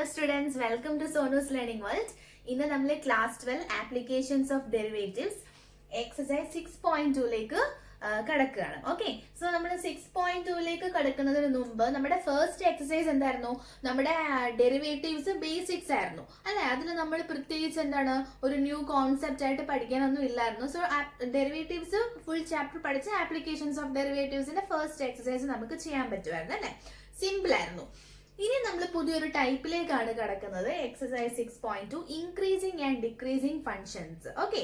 Hello students, welcome to Sonu's Learning World. ഇന്ന് നമ്മൾ class 12 applications of derivatives exercise 6.2ലേക്ക് കടക്കുകയാണ്. ഓക്കെ, സോ നമ്മൾ 6.2ലേക്ക് കടക്കുന്നതിന് മുമ്പ് നമ്മുടെ ഫസ്റ്റ് എക്സസൈസ് എന്തായിരുന്നു? നമ്മുടെ ഡെറിവേറ്റീവ്സ് ബേസിക്സ് ആയിരുന്നു അല്ലെ. അതിൽ നമ്മൾ പ്രത്യേകിച്ച് എന്താണ് ഒരു ന്യൂ കോൺസെപ്റ്റ് ആയിട്ട് പഠിക്കാനൊന്നും ഇല്ലായിരുന്നു. സോ ഡെറിവേറ്റീവ്സ് ഫുൾ ചാപ്റ്റർ പഠിച്ച ആപ്ലിക്കേഷൻസ് ഓഫ് ഡെറിവേറ്റീവ്സിന്റെ ഫസ്റ്റ് എക്സസൈസ് നമുക്ക് ചെയ്യാൻ പറ്റുമായിരുന്നു അല്ലെ. സിമ്പിൾ ആയിരുന്നു. ഇനി നമ്മൾ പുതിയൊരു ടൈപ്പിലേക്കാണ് കടക്കുന്നത്. Exercise 6.2 increasing and decreasing functions. Okay,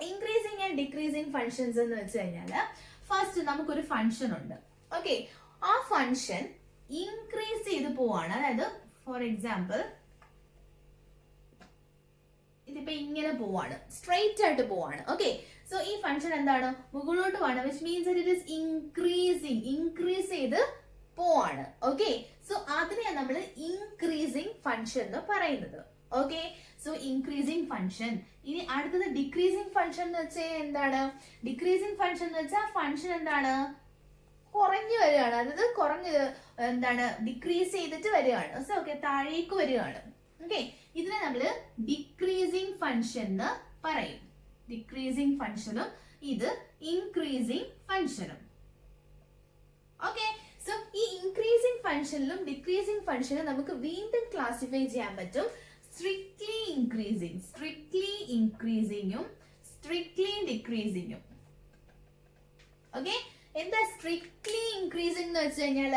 increasing and decreasing functions എന്ന് വെച്ച് കഴിഞ്ഞാൽ ഫസ്റ്റ് നമുക്കൊരു ഫങ്ഷൻ ഉണ്ട്. ഓക്കെ, ആ ഫങ്ഷൻ ഇൻക്രീസ് ചെയ്ത് പോവാണ്. അതായത് ഫോർ എക്സാമ്പിൾ ഇതിപ്പോ ഇങ്ങനെ പോവാണ്, സ്ട്രെയിറ്റ് ആയിട്ട് പോവാണ്. ഓക്കെ, സോ ഈ ഫങ്ഷൻ എന്താണ്? മുകളിലോട്ട് പോവാണ്, which means it is increase ചെയ്ത് പോവാണ്. ഓക്കെ, സോ അതിനെ നമ്മൾ ഇൻക്രീസിങ് ഫങ്ഷൻ എന്ന് പറയുന്നത്. Okay, so increasing function. ഇനി അടുത്തത് ഡിക്രീസിങ് ഫങ്ഷൻ എന്ന് വെച്ചാൽ എന്താണ്? ഡിക്രീസിങ് ഫങ്ഷൻ എന്ന് വെച്ചാൽ ഫങ്ഷൻ എന്താണ്? കുറഞ്ഞു വരികയാണ്. അതായത് എന്താണ് ഡിക്രീസ് ചെയ്തിട്ട് വരികയാണ്. സോ ഓക്കെ, താഴേക്ക് വരികയാണ്. ഓക്കെ, ഇതിനെ നമ്മൾ ഡിക്രീസിങ് ഫങ്ഷൻ എന്ന് പറയും. ഡിക്രീസിങ് ഫങ്ഷനും ഇത് ഇൻക്രീസിങ് ഫങ്ഷനും. ഓക്കെ, സോ ഈ ഇൻക്രീസിങ് ഫങ്ഷനിലും ഡിക്രീസിങ് ഫങ്ഷനും നമുക്ക് വീണ്ടും ക്ലാസിഫൈ ചെയ്യാൻ പറ്റും. സ്ട്രിക്ട്ലി ഇൻക്രീസിങ്, സ്ട്രിക്ട്ലി ഇൻക്രീസിങ്ങും സ്ട്രിക്ട്ലി ഡിക്രീസിങ്ങും. ഓക്കെ, എന്താ സ്ട്രിക്ട്ലി ഇൻക്രീസിങ് എന്ന് വെച്ച് കഴിഞ്ഞാൽ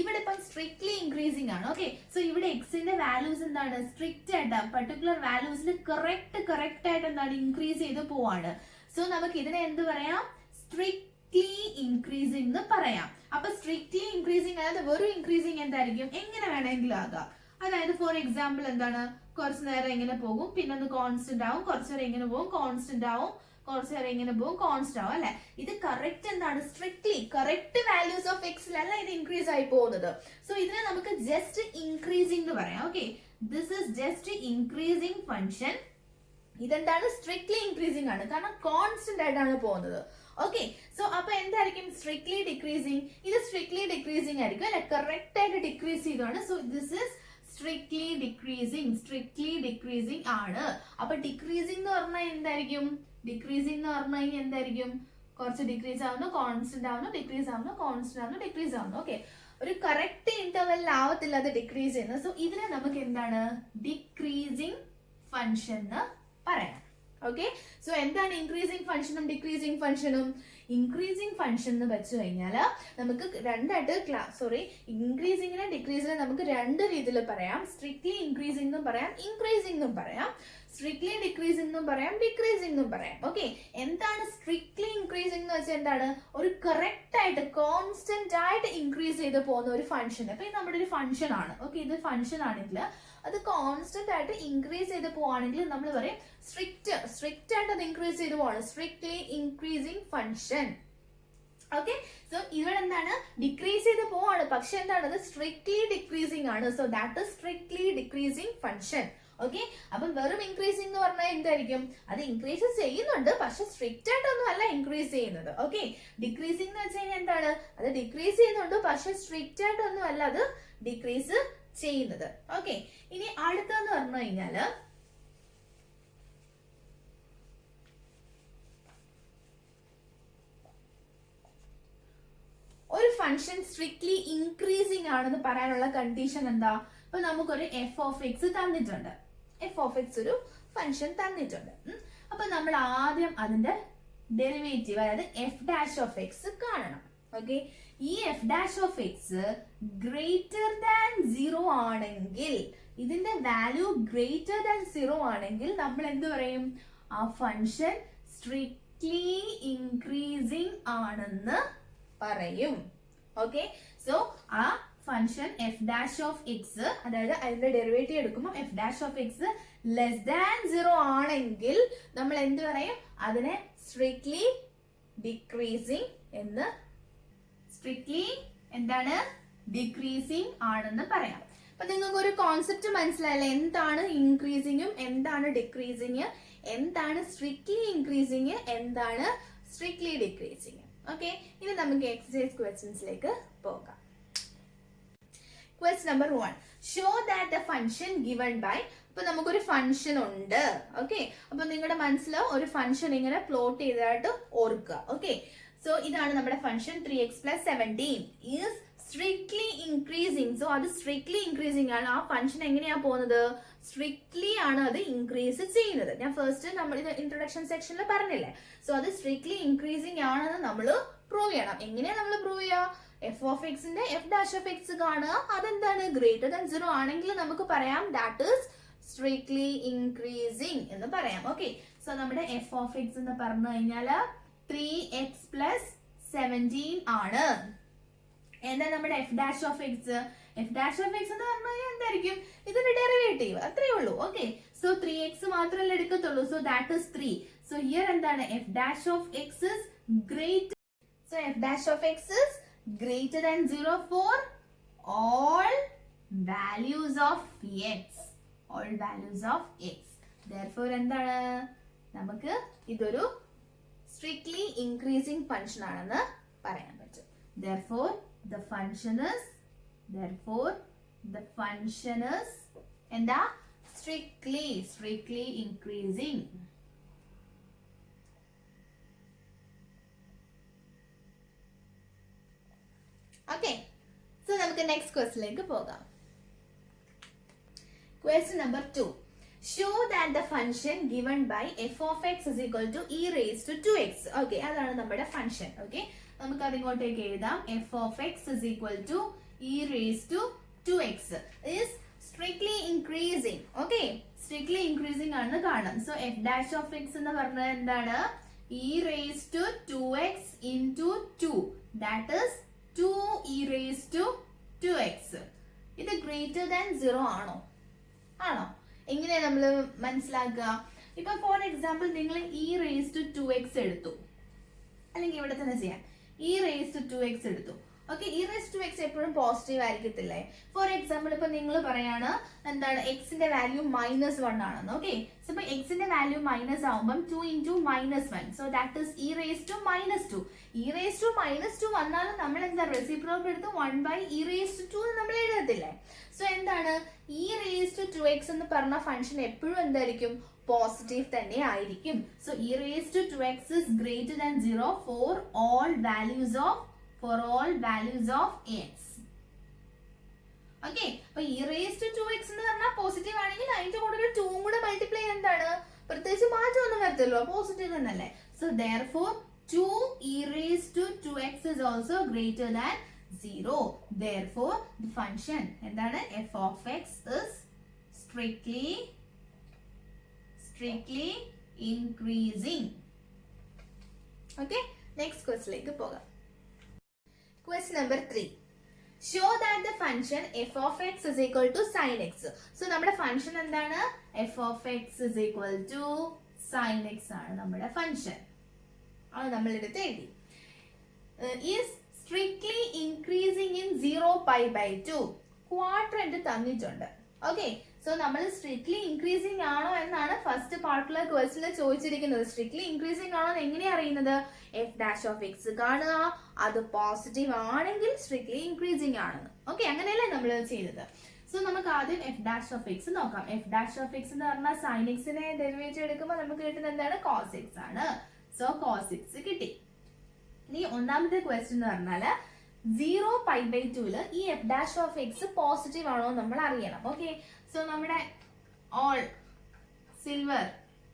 ഇവിടെ ഇപ്പം സ്ട്രിക്ട്ലി ഇൻക്രീസിങ് ആണ്. ഓക്കെ, സോ ഇവിടെ എക്സിന്റെ വാല്യൂസ് എന്താണ്? സ്ട്രിക്റ്റ് ആയിട്ട് പർട്ടിക്കുലർ വാല്യൂസിൽ കറക്റ്റ് ആയിട്ട് എന്താണ് ഇൻക്രീസ് ചെയ്ത് പോവാണ്. സോ നമുക്ക് ഇതിനെ എന്ത് പറയാം? സ്ട്രിക്ട്ലി ഇൻക്രീസിങ് എന്ന് പറയാം. അപ്പൊ സ്ട്രിക്ട്ലി ഇൻക്രീസിങ് അതായത് വെറും ഇൻക്രീസിങ് എന്തായിരിക്കും? എങ്ങനെ വേണമെങ്കിലും ആകാം. അതായത് ഫോർ എക്സാമ്പിൾ എന്താണ്? കുറച്ചു നേരം ഇങ്ങനെ പോകും, പിന്നെ ഒന്ന് കോൺസ്റ്റന്റ് ആവും, കുറച്ചു നേരം ഇങ്ങനെ പോകും, കോൺസ്റ്റന്റ് ആവും, കുറച്ചു നേരം ഇങ്ങനെ പോകും, കോൺസ്റ്റന്റ് ആവും അല്ലെ. ഇത് കറക്റ്റ് എന്താണ്? സ്ട്രിക്ട്ലി കറക്റ്റ് വാല്യൂസ് ഓഫ് എക്സിലല്ല ഇത് ഇൻക്രീസ് ആയി പോകുന്നത്. സോ ഇതിനെ നമുക്ക് ജസ്റ്റ് ഇൻക്രീസിംഗ് എന്ന് പറയാം. Okay, this is just increasing function. ഇതെന്താണ്? സ്ട്രിക്ട്ലി ഇൻക്രീസിംഗ് ആണ്, കാരണം കോൺസ്റ്റന്റ് ആയിട്ടാണ് പോകുന്നത്. ഓക്കെ, സോ അപ്പൊ എന്തായിരിക്കും സ്ട്രിക്ട്ലി ഡിക്രീസിംഗ്? ഇത് സ്ട്രിക്ട്ലി ഡിക്രീസിംഗ് ആയിരിക്കും അല്ലെ, കറക്റ്റ് ആയിട്ട് ഡിക്രീസ് ചെയ്തതാണ്. So this is strictly decreasing ആണ്. അപ്പൊ ഡിക്രീസിംഗ് എന്ന് പറഞ്ഞാൽ എന്തായിരിക്കും? ഡിക്രീസിംഗ് എന്ന് പറഞ്ഞു കഴിഞ്ഞാൽ എന്തായിരിക്കും? കുറച്ച് ഡിക്രീസ് ആവുന്നു, കോൺസ്റ്റന്റ് ആവുന്നു, ഡിക്രീസ് ആവുന്നു, കോൺസ്റ്റന്റ് ആവുന്നു, ഡിക്രീസ് ആവുന്നു. ഓക്കെ, ഒരു കറക്റ്റ് ഇന്റർവെല്ലിൽ ആവത്തില്ല അത് ഡിക്രീസ് ചെയ്യുന്നത്. സോ ഇതിനെ നമുക്ക് എന്താണ്? ഡിക്രീസിംഗ് ഫങ്ഷൻ എന്ന് പറയാം. ഓക്കെ, സോ എന്താണ് ഇൻക്രീസിംഗ് ഫങ്ഷനും ഡിക്രീസിംഗ് ഫങ്ഷനും? ഇൻക്രീസിംഗ് ഫങ്ഷൻ എന്ന് വെച്ച് കഴിഞ്ഞാൽ നമുക്ക് ഇൻക്രീസിംഗിനെ ഡിക്രീസിനെ നമുക്ക് രണ്ട് രീതിയിൽ പറയാം. സ്ട്രിക്ട്ലി ഇൻക്രീസിംഗ് എന്നും പറയാം, ഇൻക്രീസിംഗ് എന്നും പറയാം. സ്ട്രിക്ട്ലി ഡിക്രീസിംഗ് എന്നും പറയാം, ഡിക്രീസിംഗ് എന്നും പറയാം. ഓക്കെ, എന്താണ് സ്ട്രിക്ട്ലി ഇൻക്രീസിംഗ് എന്ന് വെച്ചാൽ എന്താണ്? ഒരു കറക്റ്റ് ആയിട്ട് കോൺസ്റ്റന്റ് ആയിട്ട് ഇൻക്രീസ് ചെയ്ത് പോകുന്ന ഒരു ഫങ്ഷൻ. അപ്പൊ ഇത് നമ്മുടെ ഒരു ഫങ്ഷൻ ആണ്. ഓക്കെ, ഇത് ഫങ്ഷൻ ആണെങ്കിൽ അത് കോൺസ്റ്റന്റ് ആയിട്ട് ഇൻക്രീസ് ചെയ്ത് പോവാണെങ്കിൽ നമ്മൾ പറയും സ്ട്രിക്റ്റ് ആയിട്ട് അത് ഇൻക്രീസ് ചെയ്ത് പോവാണ്, strictly increasing function. Okay, so ഇവിടെ എന്താണ്? ഡിക്രീസ് ചെയ്ത് പോവാണ്, പക്ഷെ എന്താണ്? അത് സ്ട്രിക്ട്ലി ഡിക്രീസിംഗ് ആണ്. So that is strictly decreasing function. Okay, അപ്പം വെറും ഇൻക്രീസിംഗ് എന്ന് പറഞ്ഞാൽ എന്തായിരിക്കും? അത് ഇൻക്രീസ് ചെയ്യുന്നുണ്ട്, പക്ഷെ സ്ട്രിക്റ്റ് ആയിട്ടൊന്നും അല്ല ഇൻക്രീസ് ചെയ്യുന്നത്. ഓക്കെ, ഡിക്രീസിംഗ് എന്ന് വെച്ച് കഴിഞ്ഞാൽ എന്താണ്? അത് ഡിക്രീസ് ചെയ്യുന്നുണ്ട്, പക്ഷെ സ്ട്രിക്റ്റ് ആയിട്ടൊന്നും അല്ല അത് ഡിക്രീസ് ചെയ്യുന്നത്. ഓക്കെ, ഇനി അടുത്തെന്ന് പറഞ്ഞു കഴിഞ്ഞാല് ഒരു ഫങ്ഷൻ സ്ട്രിക്ട്ലി ഇൻക്രീസിംഗ് ആണെന്ന് പറയാനുള്ള കണ്ടീഷൻ എന്താ? ഇപ്പൊ നമുക്കൊരു എഫ് ഓഫ് എക്സ് തന്നിട്ടുണ്ട്. എഫ് ഓഫ് എക്സ് ഒരു ഫങ്ഷൻ തന്നിട്ടുണ്ട്. അപ്പൊ നമ്മൾ ആദ്യം അതിന്റെ ഡെറിവേറ്റീവ് അതായത് എഫ് ഡാഷ് ഓഫ് എക്സ് കാണണം. ഓക്കെ, ഈ F dash of X greater than 0 ആണെങ്കിൽ, ഇതിന്റെ വാല്യൂ ഗ്രേറ്റർ ദാൻ 0 ആണെങ്കിൽ നമ്മൾ എന്ത് പറയും? ആ ഫങ്ഷൻ സ്ട്രിക്ട്ലി ഇൻക്രീസിംഗ് ആണെന്ന് പറയും. ഓക്കെ, സോ ആ function F dash of X അതായത് അതിന്റെ ഡെറിവേറ്റീവ് എടുക്കുമ്പോൾ F dash of X less than 0 ആണെങ്കിൽ നമ്മൾ എന്ത് പറയും? അതിനെ സ്ട്രിക്ട്ലി ഡിക്രീസിംഗ് എന്ന്, സ്ട്രിക്ട്ലി എന്താണ്? ഡിക്രീസിംഗ് ആണെന്ന് പറയാം. അപ്പൊ നിങ്ങൾക്ക് ഒരു കോൺസെപ്റ്റ് മനസ്സിലായല്ലേ? എന്താണ് ഇൻക്രീസിംഗും എന്താണ് ഡിക്രീസിംഗ്, എന്താണ് സ്ട്രിക്ട്ലി ഇൻക്രീസിംഗ്, എന്താണ് സ്ട്രിക്ട്ലി ഡിക്രീസിംഗ്. ഓക്കെ, ഇനി നമുക്ക് എക്സസൈസ് ക്വസ്റ്റ്യൻസിലേക്ക് പോകാം. Question number 1. Show that the function given by. അപ്പൊ നമുക്കൊരു ഫംഗ്ഷൻ ഉണ്ട്. ഓക്കെ, അപ്പൊ നിങ്ങളുടെ മനസ്സിൽ ഒരു ഫംഗ്ഷൻ ഇങ്ങനെ പ്ലോട്ട് ചെയ്തതായിട്ട് ഓർക്കുക. ഓക്കെ, സോ ഇതാണ് നമ്മുടെ function 3x plus 17 is strictly increasing. So അത് സ്ട്രിക്ട്ലി ഇൻക്രീസിങ് ആണ്. ആ ഫംഗ്ഷൻ എങ്ങനെയാ പോകുന്നത്? സ്ട്രിക്ട്ലി ആണ് അത് ഇൻക്രീസ് ചെയ്യുന്നത്. ഞാൻ ഫസ്റ്റ് നമ്മൾ ഇത് ഇൻട്രൊഡക്ഷൻ സെക്ഷനിൽ പറഞ്ഞില്ലേ. സോ അത് സ്ട്രിക്ട്ലി ഇൻക്രീസിങ് ആണെന്ന് നമ്മൾ പ്രൂവ് ചെയ്യണം. എങ്ങനെയാ നമ്മൾ പ്രൂവ് ചെയ്യുക? എഫ് ഓഫ് എക്സിന്റെ എഫ് ഡാഷ് ഓഫ് എക്സ് കാണുക. അതെന്താണ്? ഗ്രേറ്റർ ദാൻ 0 ആണെങ്കിൽ നമുക്ക് പറയാം ദാറ്റ് ഈസ് സ്ട്രിക്ട്ലി ഇൻക്രീസിങ് എന്ന് പറയാം. ഓക്കെ, സോ നമ്മുടെ എഫ് ഓഫ് എക്സ് എന്ന് പറഞ്ഞു കഴിഞ്ഞാൽ 3x plus 17 ആണ്. എന്താ നമ്മുടെ F dash of X? F dash of x എന്ന് പറഞ്ഞു കഴിഞ്ഞാൽ എന്തായിരിക്കും? ഇതിന്റെ ഡെറിവേറ്റീവ്, അത്രേ ഉള്ളൂ. ഓക്കെ, സോ 3x മാത്രമല്ല എടുക്കത്തുള്ളൂ. So that is 3. So here എന്താണ്? F dash of X is greater. So F dash of X is greater than 0 for all values of x. All values of x. Therefore എന്താണ്? നമുക്ക് ഇതൊരു strictly increasing function ആണെന്ന് പറയാൻ പറ്റും. Therefore the function is എന്താ? strictly increasing. Okay, so നമുക്ക് next ക്വസ്റ്റ്യനിലേക്ക് പോകാം. Question number 2. Show that the function given by f of X is equal to e raise to 2x. Okay, അതാണ് നമ്മുടെ function. Okay, നമുക്ക് അത് ഇങ്ങോട്ടേക്ക് എഴുതാം. F of X is equal to e raise to 2x is strictly increasing. Okay, strictly increasing ആണെന്ന് കാണാം. So F dash of x എന്ന് പറഞ്ഞത് എന്താണ്? E raise to 2x into 2. That is 2e raised to 2x. ഇത് greater than 0 ആണോ? എങ്ങനെയാ നമ്മൾ മനസ്സിലാക്കുക? ഇപ്പൊ ഫോർ എക്സാമ്പിൾ നിങ്ങൾ ഇ റേസ് ടു 2x എടുത്തു, അല്ലെങ്കിൽ ഇവിടെ തന്നെ ചെയ്യാം. ഇ റേസ് ടു 2x എടുത്തു. Okay, e raise to x എപ്പോഴും പോസിറ്റീവ് ആയിരിക്കത്തില്ലേ? ഫോർ എക്സാമ്പിൾ ഇപ്പൊ നിങ്ങൾ പറയാണ് എന്താണ്? എക്സിന്റെ വാല്യൂ -1 ആണെന്ന്. ഓക്കെ, സോ ഇപ്പൊ എക്സിന്റെ വാല്യൂ മൈനസ് ആവുമ്പം 2 into -1. So that is e raise to -2. E raise to -2 വന്നാലും നമ്മൾ എന്താ? റെസിപ്രോക്കൽ എടുത്ത് 1 by ഇ റേസ് ടു 2 നമ്മൾ എഴുതത്തില്ലേ? സോ എന്താണ്? ഇ റേസ് ടു 2x എന്ന് പറഞ്ഞ ഫംഗ്ഷൻ എപ്പോഴും എന്തായിരിക്കും? പോസിറ്റീവ് തന്നെ ആയിരിക്കും. So e raise to 2x is greater than 0 for all values of x. Okay, അപ്പൊ ഇ റേസ് ടു 2x എന്ന് പറഞ്ഞാൽ പോസിറ്റീവ് ആണെങ്കിൽ അതിന്റെ കൂടെ ഒരു 2 കൂടെ മൾട്ടിപ്ലൈ എന്താണ്? പ്രത്യേകിച്ച് മാറ്റമൊന്നും വരത്തില്ലോ, പോസിറ്റീവ് തന്നെയല്ലേ. So therefore 2e raised to 2x is also greater than 0. Therefore the function എന്താണ്? f of x is strictly increasing. Okay, next question ലേക്ക് പോകാം. Question number 3. Show that the function f of x is equal to sin x. So നമ്മുടെ function എന്താണ്? f of x is equal to sin x ആണ് നമ്മുടെ function. അത് നമ്മൾ എടുത്ത് എഴുതി. Is strictly increasing in 0 pi by 2. Quadrant തന്നിട്ടുണ്ട്. Okay, so നമ്മൾ സ്ട്രിക്ട്ലി ഇൻക്രീസിംഗ് ആണോ എന്നാണ് ഫസ്റ്റ് പാർട്ടിലെ ക്വസ്റ്റ്യനിൽ ചോദിച്ചിരിക്കുന്നത്. സ്ട്രിക്ട്ലി ഇൻക്രീസിംഗ് ആണോ എന്ന് എങ്ങനെയാ അറിയുന്നത്? എഫ് ഡാഷ് ഓഫ് എക്സ് കാണുക, അത് പോസിറ്റീവ് ആണെങ്കിൽ സ്ട്രിക്ട്ലി ഇൻക്രീസിംഗ് ആണെന്ന്. ഓക്കെ, അങ്ങനെയല്ലേ നമ്മൾ ചെയ്തത്. സോ നമുക്ക് ആദ്യം എഫ് ഡാഷ് ഓഫ് എക്സ് നോക്കാം. എഫ് ഡാഷ് ഓഫ് എക്സ് എന്ന് പറഞ്ഞാൽ സൈൻ എക്സിനെ ഡെറിവേറ്റീവ് എടുക്കുമ്പോൾ നമുക്ക് കിട്ടുന്നത് എന്താണ്? കോസ് എക്സ് ആണ്. സോ കോസ് എക്സ് കിട്ടി. ഇനി ഒന്നാമത്തെ ക്വസ്റ്റ്യൻ എന്ന് പറഞ്ഞാല് 0 pi by 2 ഈ F dash of X positive ആണോ നമ്മൾ അറിയണം. ഓക്കെ, സോ നമ്മുടെ ഓൾ സിൽവർ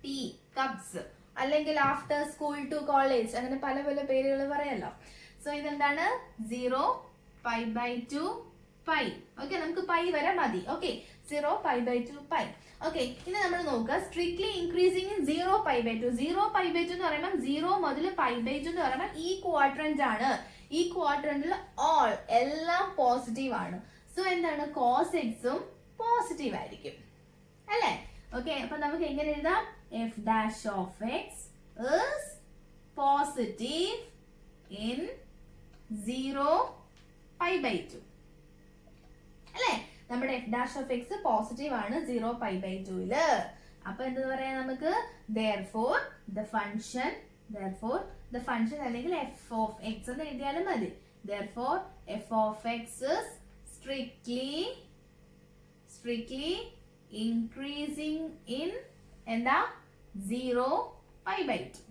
ടീ കപ്സ് അല്ലെങ്കിൽ ആഫ്റ്റർ സ്കൂൾ ടു കോളേജ് അങ്ങനെ പല പല പേരുകൾ പറയാലോ. സോ ഇതെന്താണ്? 0 pi by 2 പൈ. ഓക്കെ, നമുക്ക് പൈ വരെ മതി. Okay, 0 pi by 2 pi. Okay, ഇനി നമ്മൾ നോക്കുക strictly increasing in 0 pi by 2. 0 pi by 2 എന്ന് പറയുമ്പോൾ 0 മുതൽ pi by 2 എന്ന് പറയുമ്പോൾ ഈ ക്വാഡ്രന്റ് ആണ്. ഈ ക്വാഡ്രന്റിൽ ഓൾ എല്ലാം പോസിറ്റീവ് ആണ്. സോ എന്താണ്? കോസ് എക്സും പോസിറ്റീവ് ആയിരിക്കും അല്ലേ? ഓക്കെ, അപ്പൊ നമുക്ക് എങ്ങനെ എഴുതാം? F dash of X is positive in 0 pi by 2 അല്ലേ? നമ്മുടെ F dash of X positive ആണ് 0 pi by 2 അപ്പൊ എന്താ പറയാ നമുക്ക്? therefore the function അല്ലെങ്കിൽ f of x എന്ന് എഴുതിയാലും മതി. therefore f of x is strictly increasing in എന്താ 0 pi by 2.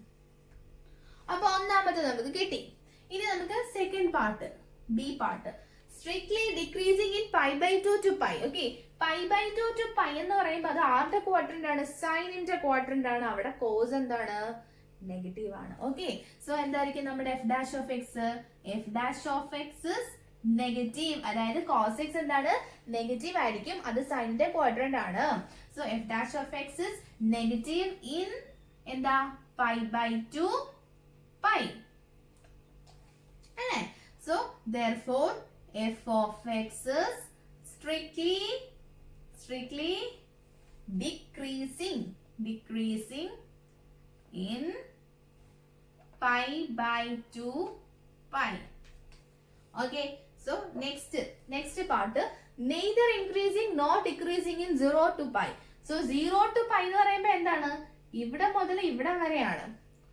അപ്പൊ ഒന്നാമത്തെ നമുക്ക് കിട്ടി. ഇനി നമുക്ക് second part, B part, strictly decreasing in pi by 2 to pi. Okay, pi by 2 to pi എന്ന് പറയുമ്പോൾ അത് ആരുടെ ക്വാഡ്രന്റ് ആണ്? സൈനിന്റെ ക്വാഡ്രന്റ് ആണ്. അവിടെ കോസ് എന്താണ്? നെഗറ്റീവ് ആണ്. ഓക്കെ, സോ എന്തായിരിക്കും നമ്മുടെ F dash of X? F dash of X negative, അതായത് കോസ് എക്സ് എന്താണ്? നെഗറ്റീവ് ആയിരിക്കും. അത് സൈനിന്റെ ക്വാഡ്രന്റ് ആണ്. So F dash of X negative in എന്താ? പൈ ബൈ 2 പൈ അല്ലേ? So therefore f of x is strictly decreasing in pi by 2 pi. Okay, so next part, neither increasing nor decreasing in 0 to pi. So 0 to pi എന്ന് പറയുമ്പോൾ എന്താണ്? ഇവിടെ മുതൽ ഇവിടെ വരെയാണ്.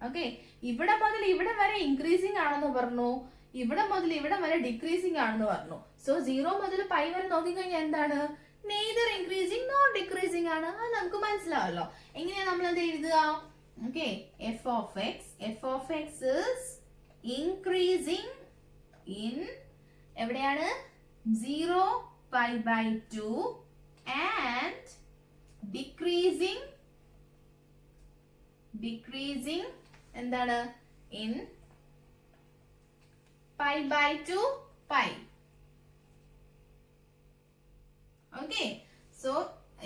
Okay, ഇവിടെ മുതൽ ഇവിടെ വരെ ഇൻക്രീസിംഗ് ആണെന്ന് പറഞ്ഞു, ഇവിടെ മുതൽ ഇവിടെ വരെ ഡിക്രീസിംഗ് ആണെന്ന് പറഞ്ഞു. സോ 0 മുതൽ പൈ വരെ നോക്കിക്കഴിഞ്ഞാൽ എന്താണ്? നെയ്തർ ഇൻക്രീസിംഗ് നോർ ഡിക്രീസിംഗ് ആണ്. അത് നമുക്ക് മനസ്സിലാവല്ലോ. എങ്ങനെയാ നമ്മൾ അത് എഴുതുക? Okay, F of X is increasing in എവിടെയാണ്? 0 പൈ ബൈ 2 ആൻഡ് ഡിക്രീസിംഗ് എന്താണ്? In pi by 2 pi. Okay, so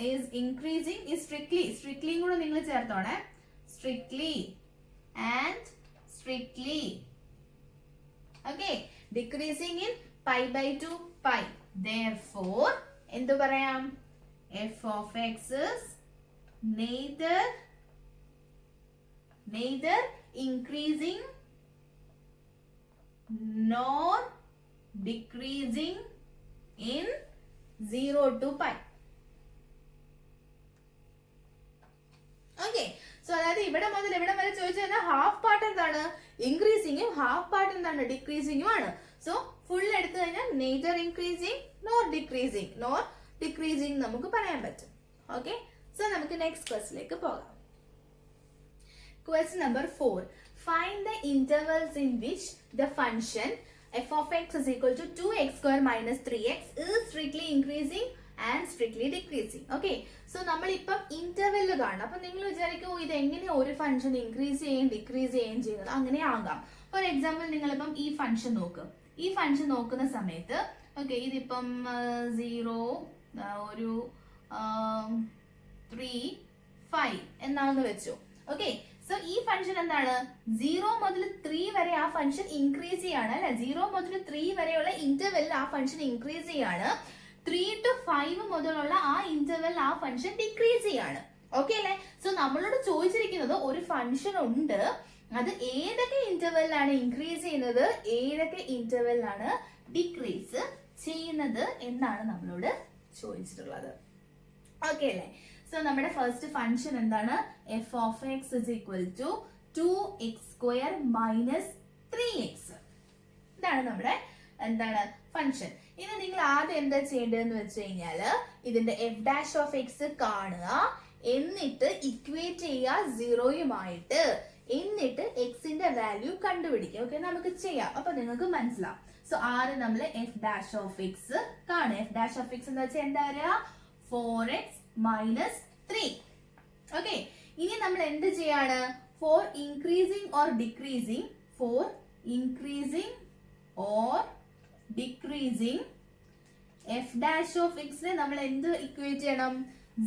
is increasing is strictly കൂടെ നിങ്ങൾ ചേർത്തോണേ. Strictly and strictly. Okay, decreasing in pi by 2 pi. therefore എന്തു പറയാം? F of X is neither increasing nor decreasing in 0 to pi. Okay, so അതായത് ഇവിടെ മുതൽ ഇവിടെ വരെ ചോദിച്ചാൽ ഹാഫ് പാർട്ട് എന്താണ്? ഇൻക്രീസിംഗും ഹാഫ് പാർട്ട് എന്താണ്? ഡിക്രീസിംഗും ആണ്. സോ ഫുൾ എടുത്തു കഴിഞ്ഞാൽ neither increasing nor decreasing നമുക്ക് പറയാൻ പറ്റും. ഓക്കെ, സോ നമുക്ക് നെക്സ്റ്റ് ക്വസ്റ്റിലേക്ക് പോകാം. Question number 4. Find the intervals in which the function f of x is equal to 2x square minus 3x is strictly increasing and strictly decreasing. Okay, so നമ്മൾ ഇപ്പം interval കാണണം. അപ്പൊ നിങ്ങൾ വിചാരിക്കോ ഇത് എങ്ങനെ ഒരു ഫംഗ്ഷൻ ഇൻക്രീസ് ചെയ്യുകയും ഡിക്രീസ് ചെയ്യുകയും ചെയ്യുന്നത്? അങ്ങനെ ആകാം. ഫോർ എക്സാമ്പിൾ നിങ്ങളിപ്പം ഈ ഫംഗ്ഷൻ നോക്ക്. ഈ ഫംഗ്ഷൻ നോക്കുന്ന സമയത്ത് ഓക്കെ, ഇതിപ്പം 0 ഒരു 3 5 എന്നാണെന്ന് വെച്ചു. ഓക്കെ, സോ ഈ ഫംഗ്ഷൻ എന്താണ്? 0 മുതൽ 3 വരെ ആ ഫംഗ്ഷൻ ഇൻക്രീസ് ചെയ്യാണ് അല്ലെ? 0 മുതൽ 3 വരെയുള്ള ഇന്റർവെല്ലിൽ ആ ഫംഗ്ഷൻ ഇൻക്രീസ് ചെയ്യാണ്. 3 to 5 മുതലുള്ള ആ ഇന്റർവെല്ലിൽ ആ ഫംഗ്ഷൻ ഡിക്രീസ് ചെയ്യാണ്. ഓക്കെ അല്ലെ? സോ നമ്മളോട് ചോദിച്ചിരിക്കുന്നത് ഒരു ഫംഗ്ഷൻ ഉണ്ട്, അത് ഏതൊക്കെ ഇന്റർവെല്ലിലാണ് ഇൻക്രീസ് ചെയ്യുന്നത്, ഏതൊക്കെ ഇന്റർവെല്ലിലാണ് ഡിക്രീസ് ചെയ്യുന്നത് എന്നാണ് നമ്മളോട് ചോദിച്ചിട്ടുള്ളത്. ഓക്കെ അല്ലേ? സോ നമ്മുടെ ഫസ്റ്റ് ഫംഗ്ഷൻ എന്താണ്? F of X is equal to 2x square minus 3x. ഇതാണ് നമ്മുടെ എന്താണ് ഫംഗ്ഷൻ. ഇനി നിങ്ങൾ ആദ്യം എന്താ ചെയ്യേണ്ടതെന്ന് വെച്ച് കഴിഞ്ഞാല് ഇതിന്റെ എഫ് ഡാഷ് ഓഫ് എക്സ് കാണുക, എന്നിട്ട് ഇക്വേറ്റ് ചെയ്യുക 0യുമായിട്ട്, എന്നിട്ട് എക്സിന്റെ വാല്യൂ കണ്ടുപിടിക്കുക. ഓക്കെ, നമുക്ക് ചെയ്യാം. അപ്പൊ നിങ്ങൾക്ക് മനസ്സിലാവും. സോ ആദ്യം നമ്മൾ എഫ് ഡാഷ് ഓഫ് എക്സ് കാണുക. എഫ് ഡാഷ് ഓഫ് എക്സ് എന്ന് വെച്ചാൽ എന്താ പറയുക? 4x minus 3. ഓക്കെ, ഇനി നമ്മൾ എന്ത് ചെയ്യാണ്? For increasing or decreasing F dash of എക്സിനെ നമ്മൾ എന്ത് ഇക്വേറ്റ് ചെയ്യണം?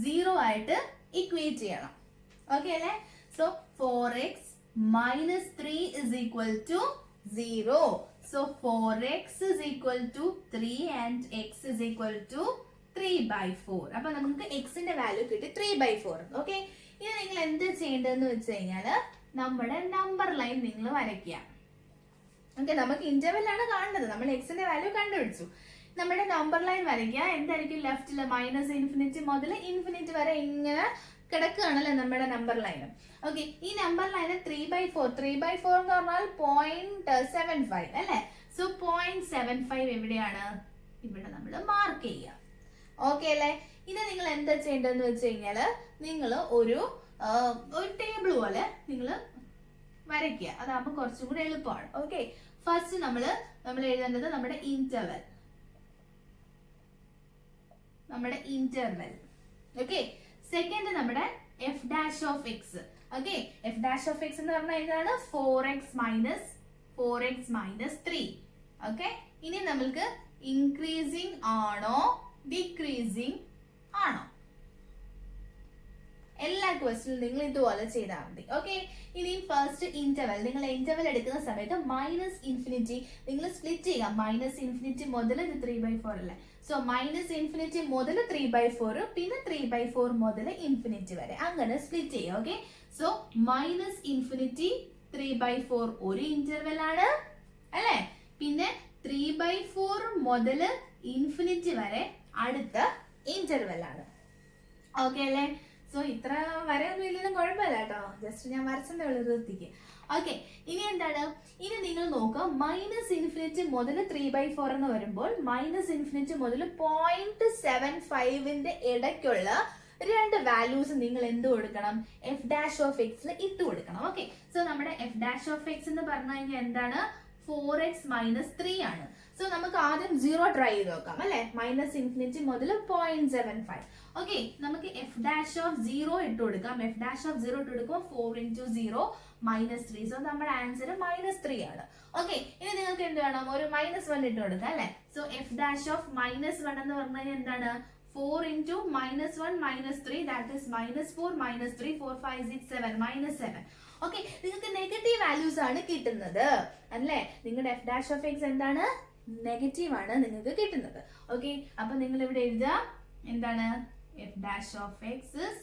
0 ആയിട്ട് ഇക്വേറ്റ് ചെയ്യണം. ഓക്കെ അല്ലെ? So 4x minus 3 is equal to 0. So 4x is equal to 3 and x is equal to 3/4. അപ്പൊ നമുക്ക് എക്സിന്റെ വാല്യൂ കിട്ടി 3/4. ഓക്കെ, ഇനി നിങ്ങൾ എന്ത് ചെയ്യേണ്ടതെന്ന് വെച്ച് കഴിഞ്ഞാൽ നമ്മുടെ നമ്പർ ലൈൻ നിങ്ങൾ വരയ്ക്കുക. ഓക്കെ, നമുക്ക് ഇന്റർവെൽ ആണ് കാണേണ്ടത്. നമ്മൾ എക്സിന്റെ വാല്യൂ കണ്ടുപിടിച്ചു. നമ്മുടെ നമ്പർ ലൈൻ വരയ്ക്കുക. എന്തായിരിക്കും ലെഫ്റ്റില്? മൈനസ് ഇൻഫിനിറ്റി മുതൽ ഇൻഫിനിറ്റി വരെ ഇങ്ങനെ കിടക്കുകയാണല്ലേ നമ്മുടെ നമ്പർ ലൈൻ. ഓക്കെ, ഈ നമ്പർ ലൈന് 3/4 എന്ന് പറഞ്ഞാൽ 0.75 അല്ലെ? സോ 0.75 എവിടെയാണ്? ഇവിടെ നമ്മൾ മാർക്ക് ചെയ്യാം. ഓക്കെ അല്ലേ? ഇത് നിങ്ങൾ എന്താ ചെയ്യേണ്ടതെന്ന് വെച്ച് കഴിഞ്ഞാൽ നിങ്ങൾ ഒരു ടേബിൾ നിങ്ങൾ വരയ്ക്കുക. അതാകുമ്പോൾ കുറച്ചും കൂടി എളുപ്പമാണ്. ഓക്കെ, ഫസ്റ്റ് നമ്മൾ എഴുതേണ്ടത് നമ്മുടെ ഇന്റർവെൽ. ഓക്കെ, സെക്കൻഡ് നമ്മുടെ F dash of X. Okay, F dash of x എന്ന് പറഞ്ഞാൽ എന്താണ്? 4x minus 3. ഓക്കെ, ഇനി നമ്മൾക്ക് ഇൻക്രീസിങ് ആണോ ഡിക്രീസിങ് ആണോ? എല്ലാ ക്വസ്റ്റ്യനും നിങ്ങൾ ഇതുപോലെ ചെയ്താൽ മതി. ഓക്കെ, ഇനി ഫസ്റ്റ് ഇന്റർവെൽ. നിങ്ങൾ ഇന്റർവെൽ എടുക്കുന്ന സമയത്ത് മൈനസ് ഇൻഫിനിറ്റി നിങ്ങൾ സ്പ്ലിറ്റ് ചെയ്യുക. മൈനസ് ഇൻഫിനിറ്റി മുതൽ 3/4 അല്ലേ? സോ മൈനസ് ഇൻഫിനിറ്റി മുതൽ 3/4, പിന്നെ 3/4 മുതൽ ഇൻഫിനിറ്റി വരെ അങ്ങനെ സ്പ്ലിറ്റ് ചെയ്യുക. ഓക്കെ, സോ മൈനസ് ഇൻഫിനിറ്റി 3/4 ഒരു ഇന്റർവെൽ ആണ് അല്ലെ? പിന്നെ 3/4 മുതൽ ഇൻഫിനിറ്റി വരെ അടുത്ത ഇന്റർവെൽ ആണ്. ഓക്കെ അല്ലേ? സോ ഇത്ര വരെയൊന്നും ഇല്ലെങ്കിലും കുഴപ്പമില്ല കേട്ടോ, ജസ്റ്റ് ഞാൻ വരച്ചതേ ഉള്ളൂ വൃത്തിക്ക്. ഓക്കെ, ഇനി എന്താണ്? ഇനി നിങ്ങൾ നോക്കുക, മൈനസ് ഇൻഫിനിറ്റി മുതൽ 3/4 എന്ന് വരുമ്പോൾ മൈനസ് ഇൻഫിനിറ്റി മുതൽ 0.75 ഇടയ്ക്കുള്ള രണ്ട് വാല്യൂസ് നിങ്ങൾ എന്ത് കൊടുക്കണം? എഫ് ഡാഷ് ഓഫ് എക്സിൽ ഇട്ട് കൊടുക്കണം. ഓക്കെ, സോ നമ്മുടെ എഫ് ഡാഷ് ഓഫ് എക്സ് എന്ന് പറഞ്ഞു കഴിഞ്ഞാൽ എന്താണ്? 4x മൈനസ് 3 ആണ്. സോ നമുക്ക് ആദ്യം 0 ട്രൈ ചെയ്ത് നോക്കാം അല്ലെ? മൈനസ് ഇൻഫിനിറ്റി മുതൽ 0.75. ഓക്കെ, നമുക്ക് എഫ് ഡാഷ് ഓഫ് 0 ഇട്ട് കൊടുക്കാം. എഫ് ഡാഷ് ഓഫ് 0 ഇട്ട് കൊടുക്കുമ്പോൾ 4 × 0 -3. സോ നമ്മുടെ ആൻസർ -3 ആണ്. ഓക്കെ, ഇനി നിങ്ങൾക്ക് എന്ത് വേണം? ഒരു -1 ഇട്ട് കൊടുക്കാം അല്ലെ? സോ എഫ് ഡാഷ് ഓഫ് -1 എന്ന് പറഞ്ഞു കഴിഞ്ഞാൽ എന്താണ്? 4 × -1 -3 that is -4 -3 4 5 6 7 -7. ഓക്കെ, നിങ്ങൾക്ക് നെഗറ്റീവ് വാല്യൂസ് ആണ് കിട്ടുന്നത് അല്ലേ? നിങ്ങളുടെ എഫ് ഡാഷ് ഓഫ് എക്സ് എന്താണ്? നെഗറ്റീവ് ആണ് നിങ്ങൾക്ക് കിട്ടുന്നത്. ഓക്കെ, അപ്പൊ നിങ്ങൾ ഇവിടെ എഴുതുക എന്താണ്? F dash of X is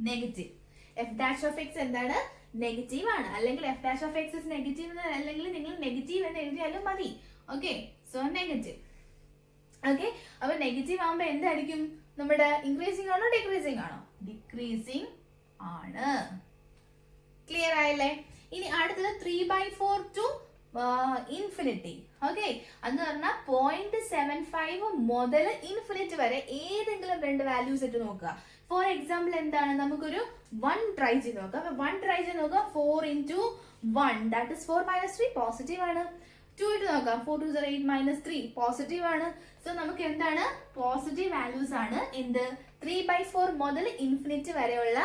negative. F dash of X എന്താണ്? നെഗറ്റീവ് ആണ്. അല്ലെങ്കിൽ F dash of X is negative അല്ലെങ്കിൽ നിങ്ങൾ നെഗറ്റീവ് എന്ന് എഴുതിയാലും മതി. Okay, so negative. ഓക്കെ, അപ്പൊ നെഗറ്റീവ് ആകുമ്പോ എന്തായിരിക്കും? നമ്മുടെ ഇൻക്രീസിംഗ് ആണോ ഡിക്രീസിംഗ് ആണോ? ഡിക്രീസിംഗ് ആണ്. ക്ലിയർ ആയല്ലേ? ഇനി അടുത്തത് 3/4 ടു ഇൻഫിനിറ്റി. ഓക്കെ, അന്ന് പറഞ്ഞാൽ 0.75 മുതൽ ഇൻഫിനിറ്റി വരെ ഏതെങ്കിലും രണ്ട് വാല്യൂസ് ഇട്ട് നോക്കുക. ഫോർ എക്സാമ്പിൾ എന്താണ്? നമുക്കൊരു 1 ട്രൈ ചെയ്ത് നോക്കാം. 1 ട്രൈ ചെയ്ത് നോക്കാം. 4 × 1 that is 4 - 3 പോസിറ്റീവ് ആണ്. 2 ഇട്ട് നോക്കാം. 4 2 0 8 -3 പോസിറ്റീവ് ആണ്. സോ നമുക്ക് എന്താണ്? പോസിറ്റീവ് വാല്യൂസ് ആണ് എന്ത്? 3/4 മുതൽ ഇൻഫിനിറ്റി വരെയുള്ള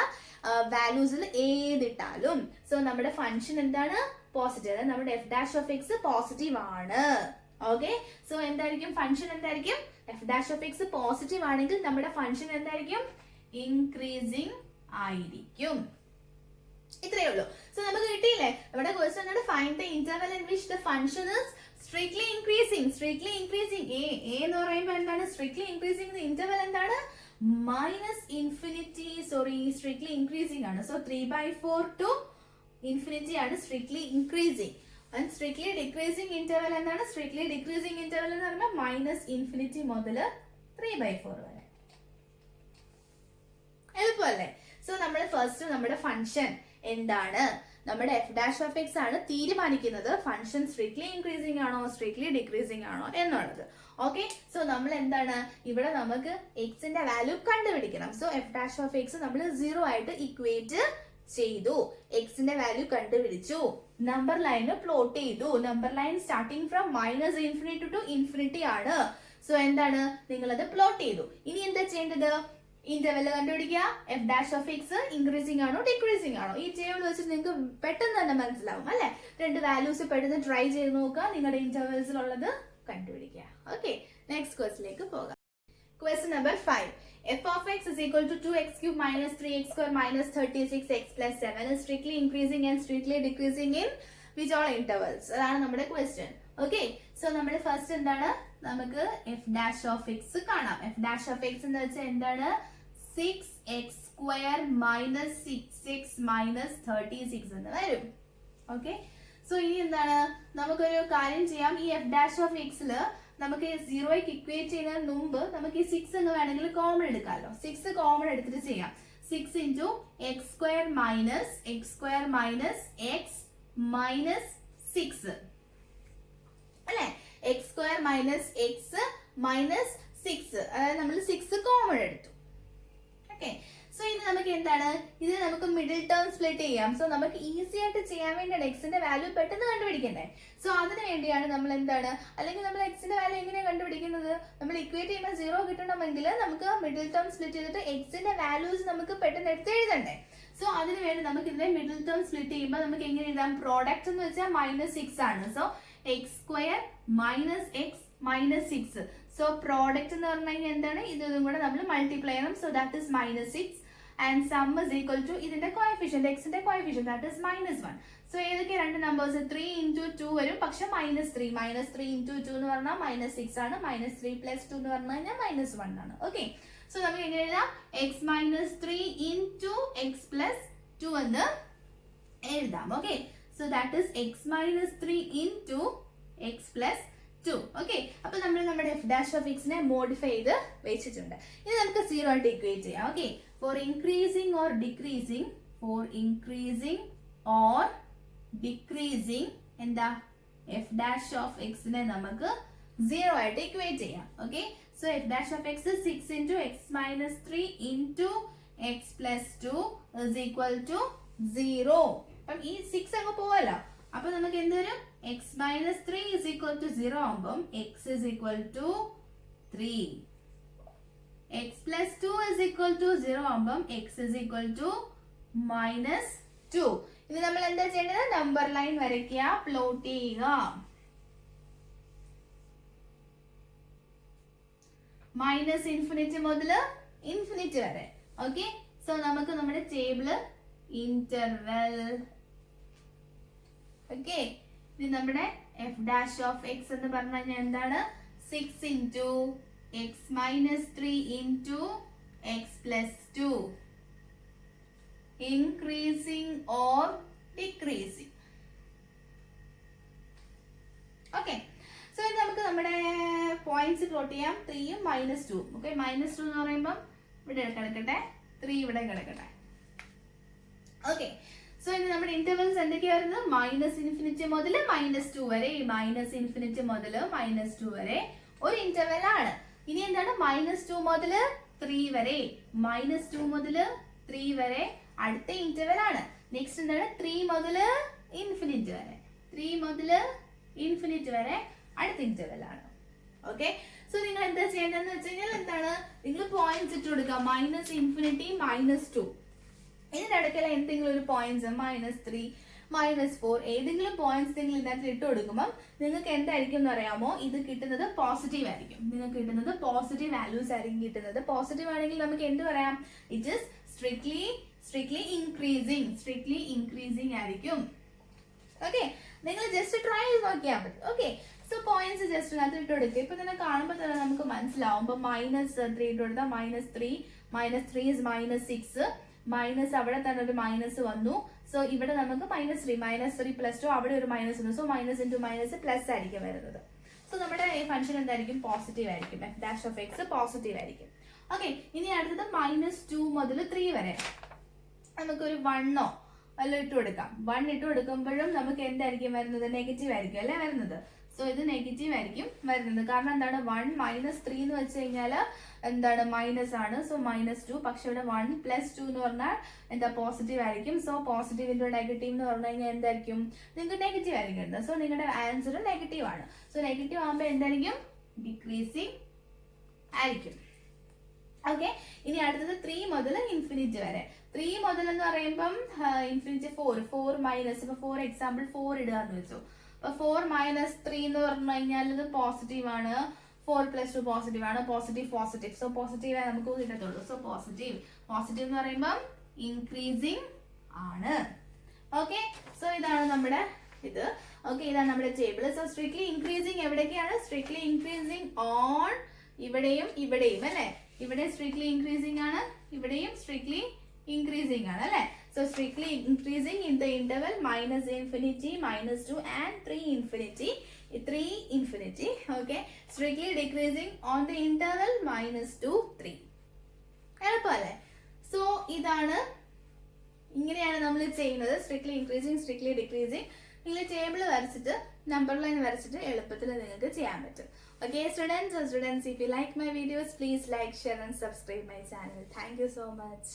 വാല്യൂസിൽ ഏതിട്ടാലും. സോ നമ്മുടെ ഫംഗ്ഷൻ എന്താണ്? പോസിറ്റീവ്. നമ്മുടെ F dash of X positive ആണ്. ഓക്കെ, സോ എന്തായിരിക്കും ഫംഗ്ഷൻ? എന്തായിരിക്കും? F dash of X positive ആണെങ്കിൽ നമ്മുടെ ഫംഗ്ഷൻ എന്തായിരിക്കും? ഇൻക്രീസിംഗ് ആയിരിക്കും. ഇത്രയേ ഉള്ളൂ. സോ നമുക്ക് കിട്ടിയില്ലേ? നമ്മുടെ ക്വസ്റ്റ്യൻ ആണ് find the interval in which the function is strictly increasing. Strictly increasing A എന്ന് പറയുമ്പോൾ എന്താണ്? സ്ട്രിക്ട്ലി ഇൻക്രീസിംഗ് ഇന്റർവെൽ എന്താണ്? മൈനസ് ഇൻഫിനിറ്റി സ്ട്രിക്ട്ലി ഇൻക്രീസിംഗ് ആണ്. സോ 3/4 ടു ഇൻഫിനിറ്റി ആണ് strictly increasing. And strictly decreasing interval എന്താണ്? സ്ട്രിക്ട്ലി ഡിക്രീസിംഗ് ഇന്റർവെൽ എന്ന് പറയുമ്പോൾ minus infinity മുതൽ 3/4 വരെ. എളുപ്പമല്ലേ? സോ നമ്മൾ ഫസ്റ്റ് നമ്മുടെ ഫംഗ്ഷൻ എന്താണ്? നമ്മുടെ എഫ് ഡാഷ് ഓഫ് എക്സ് ആണ് തീരുമാനിക്കുന്നത് ഫംഗ്ഷൻ സ്ട്രിക്ട്ലി ഇൻക്രീസിംഗ് ആണോ സ്ട്രിക്ട്ലി ഡിക്രീസിംഗ് ആണോ എന്നുള്ളത്. ഓക്കെ, സോ നമ്മൾ എന്താണ്? ഇവിടെ നമുക്ക് എക്സിന്റെ വാല്യൂ കണ്ടുപിടിക്കണം. So F dash of x നമ്മൾ 0 ആയിട്ട് ഇക്വേറ്റ് ചെയ്തു. എക്സിന്റെ വാല്യൂ കണ്ടുപിടിച്ചു. നമ്പർ ലൈൻ പ്ലോട്ട് ചെയ്തു. Number line starting from -minus infinity to infinity ആണ്. സോ എന്താണ്? നിങ്ങൾ അത് പ്ലോട്ട് ചെയ്തു. ഇനി എന്താ ചെയ്യേണ്ടത്? ഇന്റർവെൽ കണ്ടുപിടിക്കുക. F dash of X increasing ആണോ ഡിക്രീസിംഗ് ആണോ? ഈ ടേബിൾ വെച്ചിട്ട് നിങ്ങൾക്ക് പെട്ടെന്ന് തന്നെ മനസ്സിലാവും അല്ലെ? രണ്ട് വാല്യൂസ് പെട്ടെന്ന് ട്രൈ ചെയ്ത് നോക്കുക. നിങ്ങളുടെ ഇന്റർവെൽസിലുള്ളത് കണ്ടുപിടിക്കുക. ഓക്കെ, നെക്സ്റ്റ് ക്വസ്റ്റിലേക്ക് പോകാം. Question number 5. f of x is equal to 2x³ minus 3x² minus 36x plus 7 is strictly increasing and strictly decreasing in which all intervals? അതാണ് നമ്മുടെ ക്വസ്റ്റ്യൻ. ഓക്കെ, സോ നമ്മുടെ first എന്താണ്? നമുക്ക് എഫ് ഡാഷ് ഓഫ് എക്സ് കാണാം. F dash of x എന്ന് വെച്ചാൽ എന്താണ്? 6x² minus 6x minus 36 എന്ന് വരും. ഓക്കെ, സോ ഇനി എന്താണ്? നമുക്കൊരു കാര്യം ചെയ്യാം. ഈ എഫ് ഡാഷ് ഓഫ് എക്സിൽ നമുക്ക് 0ക്ക് ഇക്വേറ്റ് ചെയ്യുന്നതിന് മുമ്പ് നമുക്ക് ഈ 6 എന്ന് വേണമെങ്കിൽ കോമൺ എടുക്കാമല്ലോ. 6 കോമൺ എടുത്തിട്ട് ചെയ്യാം. 6 × x² minus x² minus x minus 6 അല്ലെ? X square minus x minus 6, അതായത് നമ്മൾ 6 കോമൺ എടുത്തു. ഓക്കെ, സോ ഇനി നമുക്ക് എന്താണ്, ഇത് നമുക്ക് മിഡിൽ ടേം സ്പ്ലിറ്റ് ചെയ്യാം. സോ നമുക്ക് ഈസി ആയിട്ട് ചെയ്യാൻ വേണ്ടിയാണ് എക്സിന്റെ വാല്യൂ പെട്ടെന്ന് കണ്ടുപിടിക്കണ്ടേ. സോ അതിന് വേണ്ടിയാണ് നമ്മൾ എന്താണ്, അല്ലെങ്കിൽ നമ്മൾ എക്സിന്റെ വാല്യൂ എങ്ങനെയാണ് കണ്ടുപിടിക്കുന്നത്, നമ്മൾ ഇക്വേറ്റ് ചെയ്യുമ്പോൾ 0 കിട്ടണമെങ്കിൽ നമുക്ക് മിഡിൽ ടേം സ്പ്ലിറ്റ് ചെയ്തിട്ട് എക്സിന്റെ വാല്യൂസ് നമുക്ക് പെട്ടെന്ന് എടുത്ത് എഴുതണ്ടേ. സോ അതിന് വേണ്ടി നമുക്ക് ഇതിനെ മിഡിൽ ടേം സ്പ്ലിറ്റ് ചെയ്യുമ്പോൾ നമുക്ക് എങ്ങനെ എഴുതാം, പ്രോഡക്റ്റ് എന്ന് വെച്ചാൽ -6 ആണ്. So x square minus x minus 6. So product എന്ന് പറഞ്ഞു കഴിഞ്ഞാൽ എന്താണ്, ഇതും കൂടെ നമ്മൾ മൾട്ടിപ്ലൈ ചെയ്യണം. So that is -6 and sum is equal to ഇതിന്റെ കോഎഫിഷ്യന്റ്, എക്സിന്റെ കോഎഫിഷ്യന്റ് ദാറ്റ് ഇസ് -1. സോ ഏതൊക്കെ രണ്ട് നമ്പേഴ്സ്, 3 into 2 വരും, പക്ഷെ -3 into 2 എന്ന് പറഞ്ഞാൽ -6 ആണ്. -3 plus 2 എന്ന് പറഞ്ഞു കഴിഞ്ഞാൽ -1 ആണ്. ഓക്കെ, സോ നമുക്ക് എങ്ങനെ എഴുതാം, X minus 3 into X plus 2 എന്ന് എഴുതാം. Okay, so that is X minus 3 into X plus 2. Okay, അപ്പൊ നമ്മൾ നമ്മുടെ എഫ് ഡാഷ് ഓഫ് എക്സിനെ മോഡിഫൈ ചെയ്ത് വെച്ചിട്ടുണ്ട്. ഇനി നമുക്ക് 0 ആയിട്ട് ഇക്വേറ്റ് ചെയ്യാം. Okay, four increasing or decreasing, എന്താ, എഫ് ഡാഷ് ഓഫ് എക്സിനെ നമുക്ക് 0 ആയിട്ട് ഇക്വേറ്റ് ചെയ്യാം. Okay, so F dash of X 6 into X minus 3 into X plus 2 is equal to 0. അപ്പം ഈ 6 അങ്ങ് പോവല്ലോ. അപ്പൊ നമുക്ക് എന്ത് വരും, X minus 3 is equal to 0 ആകുമ്പം X is equal to 3. X plus 2 is equal to 0 ആകുമ്പം എക്സ് is equal to -2. ഇത് നമ്മൾ എന്താ ചെയ്യേണ്ടത്, നമ്പർ ലൈൻ വരയ്ക്കുക, പ്ലോട്ട് ചെയ്യുക. -∞ മുതൽ ഇൻഫിനിറ്റി വരെ. ഓക്കെ, സോ നമുക്ക് നമ്മുടെ ടേബിള് ഇന്റർവെൽ. ഓക്കെ, ഇത് നമ്മുടെ എഫ് ഡാഷ് ഓഫ് എക്സ് എന്ന് പറഞ്ഞു കഴിഞ്ഞാൽ എന്താണ്, 6 into X minus 3 into X plus 2, increasing or decreasing. Okay, so ഇത് നമുക്ക് നമ്മുടെ പോയിന്റ്സ് പ്ലോട്ട് ചെയ്യാം, 3 ഉം -2. ഓക്കെ, -2 എന്ന് പറയുമ്പോൾ ഇവിടെ കിടക്കട്ടെ, 3 ഇവിടെ കിടക്കട്ടെ. ഓക്കെ, സോ ഇനി നമ്മുടെ ഇന്റർവെൽസ് എന്തൊക്കെയാ വരുന്നത്, -∞ മുതൽ -2 വരെ. ഈ -∞ മുതൽ -2 വരെ ഒരു ഇന്റർവെൽ ആണ്. ഇനി എന്താണ്, -2 മുതൽ 3 വരെ, -2 മുതൽ 3 വരെ അടുത്ത ഇന്റർവെൽ ആണ്. നെക്സ്റ്റ് എന്താണ്, 3 മുതൽ ഇൻഫിനിറ്റ് വരെ, 3 മുതൽ ഇൻഫിനിറ്റ് വരെ അടുത്ത ഇന്റർവെൽ ആണ്. ഓക്കെ, സോ നിങ്ങൾ എന്താ ചെയ്യേണ്ടതെന്ന് വെച്ച് കഴിഞ്ഞാൽ എന്താണ്, നിങ്ങൾ പോയിന്റ്സ് ഇട്ട് കൊടുക്കുക, -∞, -2. ഇതിന്റെ അടുക്കല എന്തെങ്കിലും ഒരു പോയിന്റ്സ്, -3, -4, ഏതെങ്കിലും പോയിന്റ്സ് നിങ്ങൾ ഇതിനകത്ത് ഇട്ട് കൊടുക്കുമ്പോൾ നിങ്ങൾക്ക് എന്തായിരിക്കും എന്ന് അറിയാമോ, ഇത് കിട്ടുന്നത് പോസിറ്റീവ് ആയിരിക്കും. നിങ്ങൾക്ക് കിട്ടുന്നത് പോസിറ്റീവ് വാല്യൂസ് ആയിരിക്കും കിട്ടുന്നത്. പോസിറ്റീവ് ആണെങ്കിൽ നമുക്ക് എന്ത് പറയാം, ഇറ്റ് ഇസ് സ്ട്രിക്ട്ലി ഇൻക്രീസിംഗ് ആയിരിക്കും. ഓക്കെ, നിങ്ങൾ ജസ്റ്റ് ട്രൈ ചെയ്ത് നോക്കിയാൽ മതി. ഓക്കെ, സോ പോയിന്റ്സ് ജസ്റ്റ് അതിനകത്ത് ഇട്ട് കൊടുക്കുക. ഇപ്പൊ തന്നെ കാണുമ്പോൾ തന്നെ നമുക്ക് മനസ്സിലാവും. ഇപ്പൊ -3 ഇട്ട് കൊടുത്താൽ -3 is -6, മൈനസ് അവിടെ തന്നെ ഒരു മൈനസ് വന്നു. സോ ഇവിടെ നമുക്ക് -3 plus 2, അവിടെ ഒരു മൈനസ് വന്നു. So minus into minus plus ആയിരിക്കും വരുന്നത്. സോ നമ്മുടെ ഫംഗ്ഷൻ എന്തായിരിക്കും, പോസിറ്റീവ് ആയിരിക്കും. F dash of X positive ആയിരിക്കും. ഓക്കെ, ഇനി അടുത്തത് -2 മുതൽ 3 വരെ നമുക്കൊരു 1 വല്ല ഇട്ട് കൊടുക്കാം. 1 ഇട്ട് കൊടുക്കുമ്പോഴും നമുക്ക് എന്തായിരിക്കും വരുന്നത്, നെഗറ്റീവ് ആയിരിക്കും അല്ലെ വരുന്നത്. സോ ഇത് നെഗറ്റീവ് ആയിരിക്കും വരുന്നത്. കാരണം എന്താണ്, 1 -3 എന്ന് വെച്ച് കഴിഞ്ഞാൽ എന്താണ്, മൈനസ് ആണ്. സോ -2. പക്ഷെ ഇവിടെ 1 + 2 എന്ന് പറഞ്ഞാൽ എന്താ, പോസിറ്റീവ് ആയിരിക്കും. സോ പോസിറ്റീവ് ഇൻറ്റു നെഗറ്റീവ് എന്ന് പറഞ്ഞു കഴിഞ്ഞാൽ എന്തായിരിക്കും, നിങ്ങൾക്ക് നെഗറ്റീവ് ആയിരിക്കും. സോ നിങ്ങളുടെ ആൻസർ നെഗറ്റീവ് ആണ്. സോ നെഗറ്റീവ് ആകുമ്പോൾ എന്തായിരിക്കും, ഡിക്രീസിങ് ആയിരിക്കും. ഓക്കെ, ഇനി അടുത്തത് 3 മുതൽ ഇൻഫിനിറ്റ് വരെ. 3 മുതൽ എന്ന് പറയുമ്പം ഇൻഫിനിറ്റ് 4 മൈനസ്, ഇപ്പൊ 4 എക്സാമ്പിൾ 4 ഇടുക എന്ന് വെച്ചു. അപ്പൊ 4 - 3 എന്ന് പറഞ്ഞു കഴിഞ്ഞാൽ ഇത് പോസിറ്റീവ് ആണ്. 4 + 2 പോസിറ്റീവ് ആണ്. പോസിറ്റീവ്. സോ പോസിറ്റീവ് നമുക്ക് കിട്ടത്തുള്ളൂ. സോ പോസിറ്റീവ് എന്ന് പറയുമ്പോൾ ഇൻക്രീസിങ് ആണ്. ഓക്കെ, സോ ഇതാണ് നമ്മുടെ ഇത്. ഓക്കെ, ഇതാണ് നമ്മുടെ ടേബിൾ. സോ സ്ട്രിക്ട്ലി ഇൻക്രീസിങ് എവിടേക്കാണ്, സ്ട്രിക്ട്ലി ഇൻക്രീസിങ് ഓൺ ഇവിടെയും അല്ലെ. ഇവിടെ സ്ട്രിക്ട്ലി ഇൻക്രീസിങ് ആണ്, ഇവിടെയും സ്ട്രിക്ട്ലി ഇൻക്രീസിങ് ആണ് അല്ലെ. So strictly increasing in the interval -∞, -2 and 3 infinity. Okay, strictly decreasing on the interval -2, 3. എളുപ്പമല്ലേ. സോ ഇതാണ്, ഇങ്ങനെയാണ് നമ്മൾ ചെയ്യുന്നത്. Strictly increasing, strictly decreasing. നിങ്ങൾ ടേബിൾ വരച്ചിട്ട് നമ്പർ ലൈൻ വരച്ചിട്ട് എളുപ്പത്തിൽ നിങ്ങൾക്ക് ചെയ്യാൻ പറ്റും. Okay, students, if you like my videos, please like, share and subscribe my channel. Thank you so much.